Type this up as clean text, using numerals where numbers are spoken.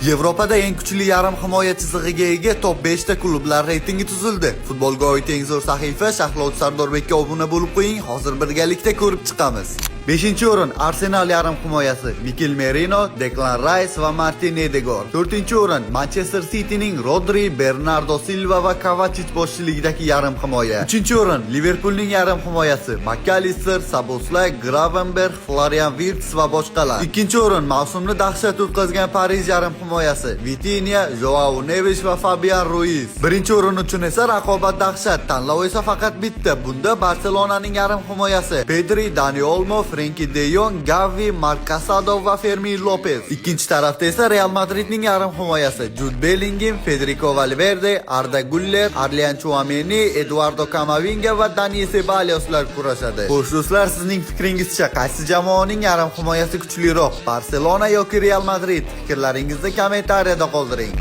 Yevropada eng kuchli yarim himoya chizig'iga ega top 5 ta klublar reytingi tuzildi. Futbolga oid eng zo'r sahifa Shahlovchi Sardorbekka obuna bo'lib qo'ying. Hozir birgalikda ko'rib chiqamiz. 5-o'rin Arsenal yarim himoyasi Mikel Merino, Declan Rice va Martin Ødegaard. 4-o'rin Manchester City'ning Rodri, Bernardo Silva va Kovacic boshchiligidagi yarim himoya. 3-o'rin Liverpoolning yarim himoyasi McAllister, Szoboszlai, Gravenberch, Florian Wirtz va boshqalar. 2-o'rin mavsumni dahshat o'tkazgan Parij yarim himoyasi Vitinha, Joao Neves va Fabian Ruiz. 1-o'rin uchun esa raqobat dahshat, tanlov esa faqat bitta. Bunda Barselonaning yarim himoyasi Pedri, Dani Olmo, Frenkie de Jong, Gavi, Marc Casado va Fermin Lopez. Ikkinchi tarafda esa Real Madridning yarim himoyasi Jude Bellingham, Federico Valverde, Arda Güler, Adrian Tchouameni, Eduardo Camavinga va Dani Ceballos kurashadi. Xo'sh do'stlar, sizning fikringizcha qaysi jamoaning yarim himoyasi kuchliroq? Barselona yoki Real Madrid? Fikrlaringizni kommentariyada qoldiring.